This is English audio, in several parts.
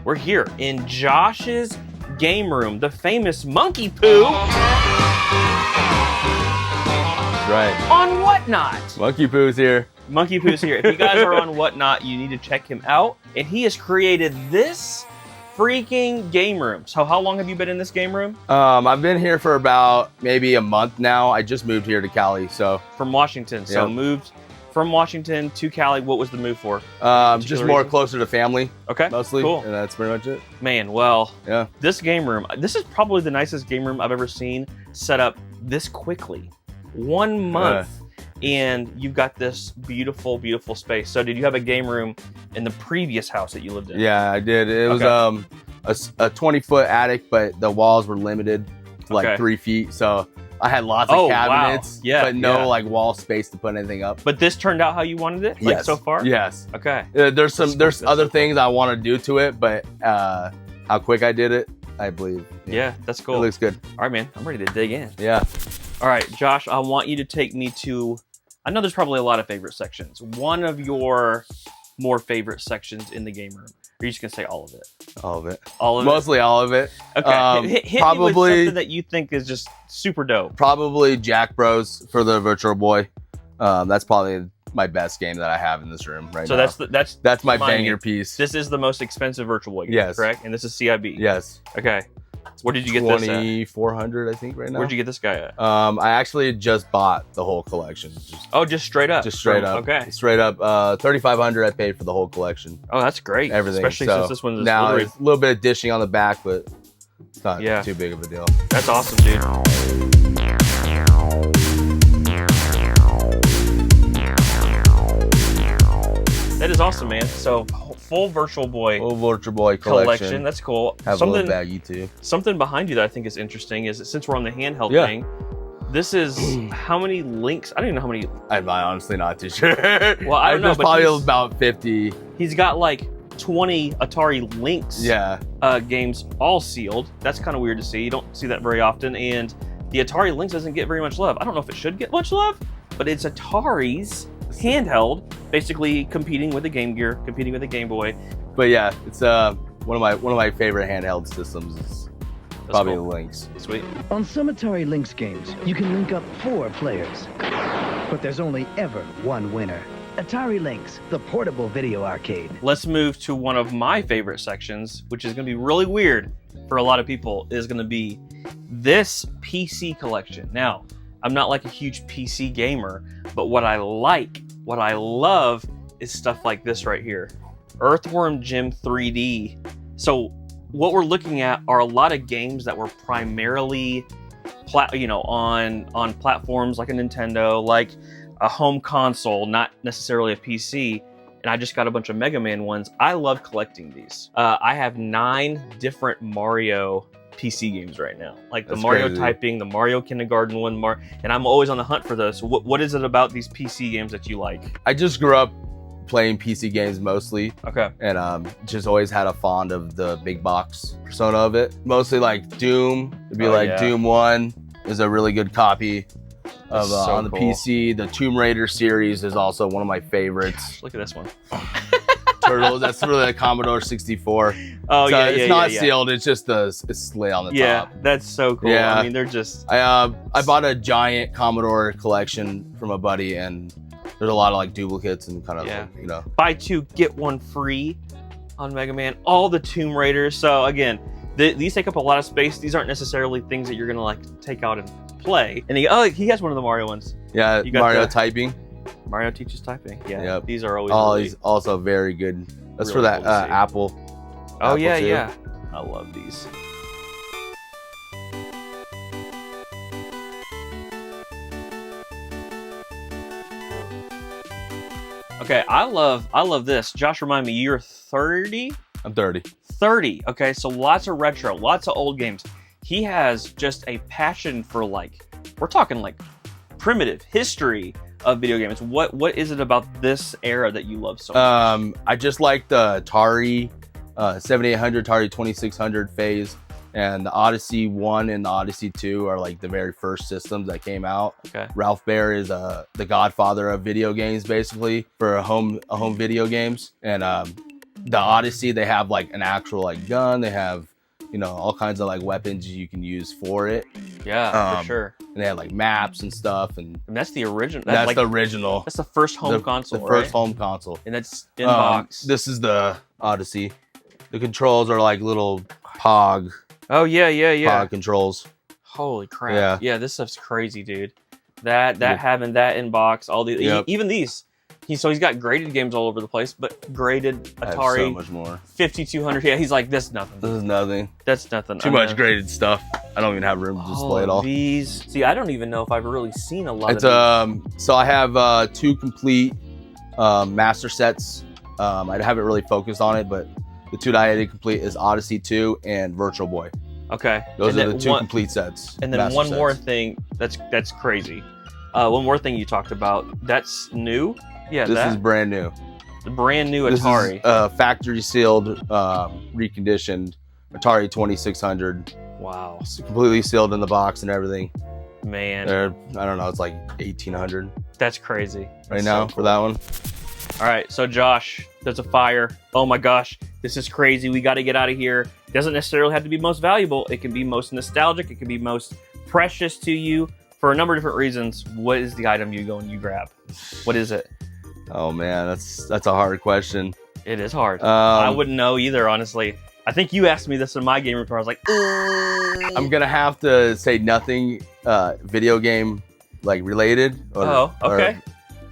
We're here in Josh's game room, the famous monkey poo. Right. On Whatnot. Monkey Poo's here. Monkey Poo's here. If you guys are on Whatnot, you need to check him out. And he has created this freaking game room. So how long have you been in this game room? I've been here for about maybe a month now. I just moved here to Cali, so. From Washington. So moved from Washington to Cali. What was the move for? Just more closer to family. Okay. Mostly. Cool. And that's pretty much it. Man, well, yeah. This game room, this is probably the nicest game room I've ever seen set up this quickly. 1 month. And you've got this beautiful, beautiful space. So did you have a game room in the previous house that you lived in? Yeah, I did. It was a 20-foot attic, but the walls were limited to like 3 feet. So I had lots of cabinets, but no like wall space to put anything up. But this turned out how you wanted it, like so far? Yes. Okay. There's other things I want to do to it, but how quick I did it, I believe. Yeah, that's cool. It looks good. All right, man. I'm ready to dig in. Yeah. All right, Josh, I want you to take me to, I know there's probably a lot of favorite sections. One of your more favorite sections in the game room. Or are you just going to say all of it? All of it. All of Mostly it? all of it. Okay. Hit probably, me with something that you think is just super dope. Probably Jack Bros for the Virtual Boy. That's probably my best game that I have in this room right now. So that's my banger piece. This is the most expensive Virtual Boy game, correct? And this is CIB. Yes. Okay. Where did you get this at? 2,400, I think, right now. Where'd you get this guy at? I actually just bought the whole collection. Just straight up? Just straight up. Okay. Straight up. 3,500 I paid for the whole collection. Oh, that's great. Everything. Especially since this one's now there's a little bit of dishing on the back, but it's not too big of a deal. That's awesome, dude. That is awesome, man. So full Virtual Boy. Full Virtual Boy collection. That's cool. Have a little baggie too. Something behind you that I think is interesting is that since we're on the handheld thing, this is how many links? I don't even know how many. I'm honestly not too sure. Well, I don't know. But probably about 50. He's got like 20 Atari Lynx games all sealed. That's kind of weird to see. You don't see that very often. And the Atari Lynx doesn't get very much love. I don't know if it should get much love, but it's Atari's handheld, basically competing with the Game Gear, competing with the Game Boy. But yeah, it's one of my favorite handheld systems. Is probably the Lynx. Sweet. On some Atari Lynx games, you can link up 4 players, but there's only ever one winner. Atari Lynx, the portable video arcade. Let's move to one of my favorite sections, which is going to be really weird for a lot of people, is going to be this PC collection. Now, I'm not like a huge PC gamer, but what I love is stuff like this right here. Earthworm Jim 3D. So what we're looking at are a lot of games that were primarily on platforms like a Nintendo, like a home console, not necessarily a PC. And I just got a bunch of Mega Man ones. I love collecting these. I have 9 different Mario PC games right now, like the Mario Typing, the Mario Kindergarten one, and I'm always on the hunt for those. What is it about these PC games that you like? I just grew up playing PC games mostly. Okay. And just always had a fond of the big box persona of it. Mostly like Doom. It'd be Doom 1 is a really good copy of on the PC. The Tomb Raider series is also one of my favorites. Gosh, look at this one. Turtles. That's really a Commodore 64. Oh, so it's not sealed. It's just it's slit on the top. Yeah, that's so cool. Yeah. I mean, they're just. I bought a giant Commodore collection from a buddy, and there's a lot of like duplicates and kind of buy 2 get 1 free on Mega Man. All the Tomb Raiders. So again, these take up a lot of space. These aren't necessarily things that you're gonna like take out and play. And he has one of the Mario ones. Yeah, you got Mario Typing. Mario teaches typing. Yeah, yep. These are always also very good. That's really for that cool Apple. Oh, Apple yeah. I love these. Okay, I love this. Josh, remind me, you're 30? I'm 30. 30. Okay, so lots of retro, lots of old games. He has just a passion for we're talking like primitive history of video games. What is it about this era that you love so much? I just like the Atari 7800, Atari 2600 phase, and the Odyssey 1 and the Odyssey 2 are like the very first systems that came out. Okay. Ralph Baer is the godfather of video games, basically, for home video games. And the Odyssey, they have like an actual like gun. They have, you know, all kinds of like weapons you can use for it. Yeah, for sure. And they have like maps and stuff. And that's the original. That's like, the original. That's the first home console, The first home console. And that's in box. This is the Odyssey. The controls are like little Pog. Oh yeah. Pog controls. Holy crap! Yeah, this stuff's crazy, dude. That having that in box, all the even these. He's got graded games all over the place, but graded Atari. So much more. 5200. Yeah, he's like, this is nothing. This is nothing. That's nothing. Too much graded stuff. I don't even have room to display it all. These. See, I don't even know if I've really seen a lot of these. So I have 2 complete master sets. I haven't really focused on it, but the 2 that I did complete is Odyssey 2 and Virtual Boy. Okay. Those are the 2 complete sets. And then one more thing that's crazy. One more thing you talked about. That's new. Yeah, this is brand new. The brand new Atari. This is factory sealed, reconditioned Atari 2600. Wow. It's completely sealed in the box and everything. Man. I don't know. It's like 1800. That's crazy. Right now for that one. All right. So Josh, there's a fire. Oh my gosh. This is crazy. We got to get out of here. It doesn't necessarily have to be most valuable. It can be most nostalgic. It can be most precious to you for a number of different reasons. What is the item you go and you grab? What is it? Oh man, that's a hard question. It is hard. I wouldn't know either, honestly. I think you asked me this in my game room. I was like, I'm gonna have to say nothing video game like related. Okay.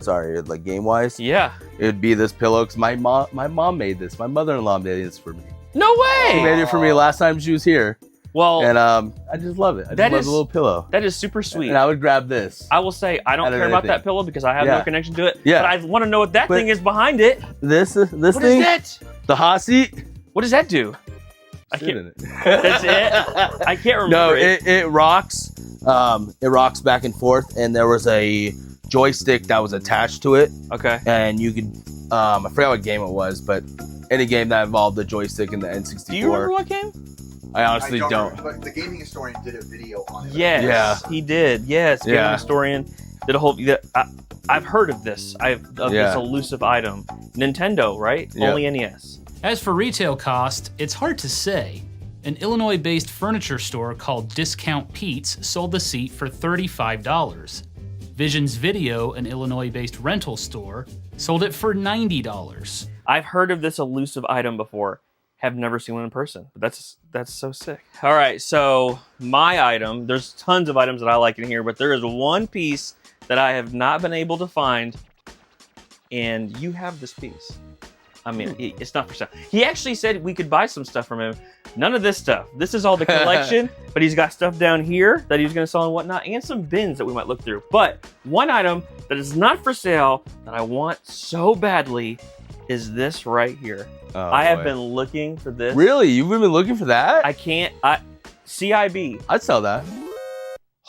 Sorry, like game wise. Yeah. It would be this pillow because my mom made this. My mother-in-law made this for me. No way. She made it for me last time she was here. Well, and I just love it. I just love the little pillow. That is super sweet. And I would grab this. I will say I don't care about that pillow because I have no connection to it. Yeah. But I want to know what that thing is behind it. This thing. What is that? The hot seat. What does that do? I can't. In it. That's it. I can't remember. No, it rocks. It rocks back and forth, and there was a joystick that was attached to it. Okay. And you could, I forgot what game it was, but any game that involved the joystick and the N64. Do you remember what game? I honestly don't. Remember, but the gaming historian did a video on it. Yes, he did. Yes, gaming historian did a whole. I've heard of this. This elusive item. Nintendo, right? Yeah. Only NES. As for retail cost, it's hard to say. An Illinois-based furniture store called Discount Pete's sold the seat for $35. Visions Video, an Illinois-based rental store, sold it for $90. I've heard of this elusive item before. Have never seen one in person, but that's so sick. All right, so my item, there's tons of items that I like in here, but there is one piece that I have not been able to find, and you have this piece. I mean, it's not for sale. He actually said we could buy some stuff from him. None of this stuff. This is all the collection, but he's got stuff down here that he's gonna sell and whatnot, and some bins that we might look through. But one item that is not for sale that I want so badly is this right here. Oh, I have been looking for this. Really? You've been looking for that? I can't. CIB. I'd sell that.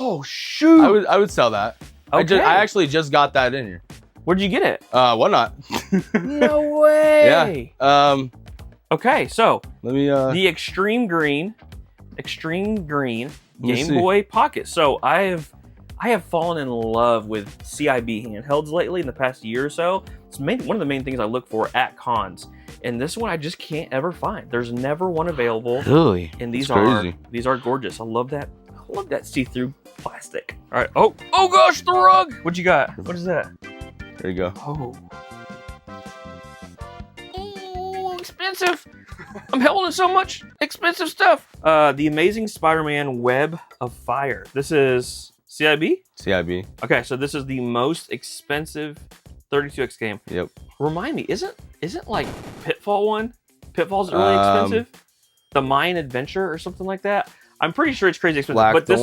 Oh shoot! I would sell that. Okay. I actually just got that in here. Where'd you get it? Whatnot. No way. Yeah. Okay, so let me. The Extreme Green Game Boy Pocket. So I have fallen in love with CIB handhelds lately in the past year or so. It's one of the main things I look for at cons, and this one I just can't ever find. There's never one available. Really? And these are gorgeous. I love that. I love that see-through plastic. All right. Oh gosh, the rug. What you got? What is that? There you go. Oh, expensive. I'm holding so much expensive stuff. The Amazing Spider-Man Web of Fire. This is CIB? CIB. Okay, so this is the most expensive 32X game. Yep. Remind me, isn't like Pitfall one? Pitfall's really expensive? The Mayan Adventure or something like that? I'm pretty sure it's crazy expensive. But this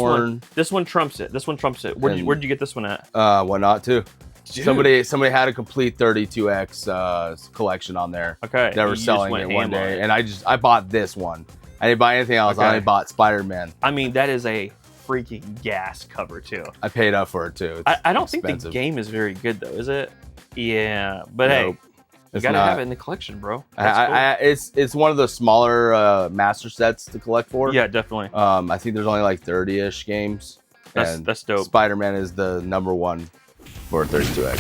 one trumps it. This one trumps it. Where'd you get this one at? Whatnot too. Dude. Somebody had a complete 32X collection on there. Okay. They were selling it one day, and I bought this one. I didn't buy anything else. I only bought Spider-Man. I mean, that is a freaking gas cover too. I paid up for it too. I don't think the game is very good though, is it? Yeah, but nope, hey, you gotta have it in the collection, bro. Cool. It's one of the smaller master sets to collect for. Yeah, definitely. I think there's only like 30-ish games. That's dope. Spider-Man is the #1 for 32X.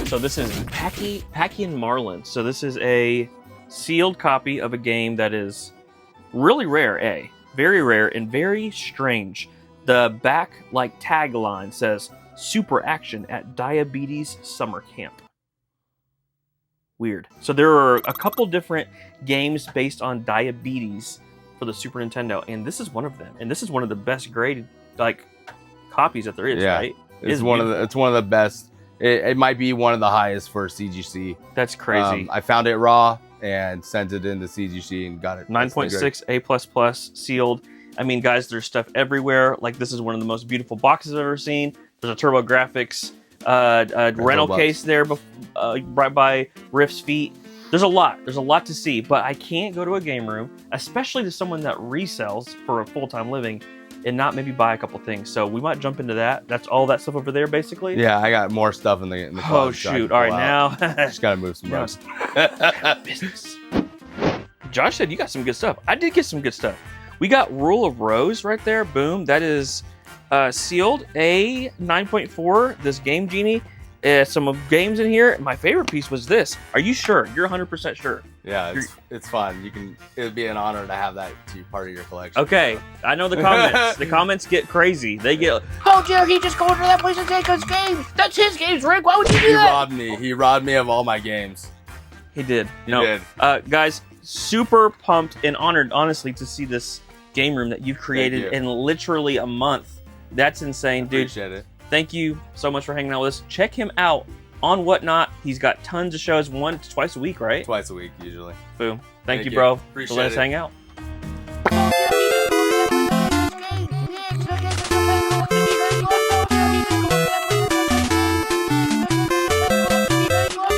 So this is Packy and Marlin. So this is a sealed copy of a game that is really rare, very rare and very strange. The back tagline says super action at Diabetes Summer Camp. Weird. So there are a couple different games based on diabetes for the Super Nintendo, and this is one of them. And this is one of the best graded copies that there is, right? It's one of the best. It might be one of the highest for CGC. That's crazy. I found it raw and sent it into CGC and got it. 9.6 A++ sealed. I mean, guys, there's stuff everywhere. This is one of the most beautiful boxes I've ever seen. There's a TurboGrafx rental case there right by Riff's feet. There's a lot to see, but I can't go to a game room, especially to someone that resells for a full-time living, and not maybe buy a couple things. So we might jump into that. That's all that stuff over there, basically. Yeah, I got more stuff in the closet. Oh shoot! All right, now just gotta move some rugs. Business. Josh said you got some good stuff. I did get some good stuff. We got Rule of Rose right there. Boom. That is sealed. A 9.4. This Game Genie. Some games in here. My favorite piece was this. Are you sure? You're 100% sure? Yeah, it's fun. It would be an honor to have that to part of your collection. Okay, I know the comments. The comments get crazy. They get, how dare he just go into that place and take his games? That's his games, Rick. Why would you do that? He robbed me of all my games. He did. He did. Guys, super pumped and honored, honestly, to see this game room that you've created in literally a month. That's insane, dude. Appreciate it. Thank you so much for hanging out with us. Check him out on Whatnot. He's got tons of shows, 1 to twice a week, right? Twice a week, usually. Boom. Thank you, bro. Appreciate for letting us hang out.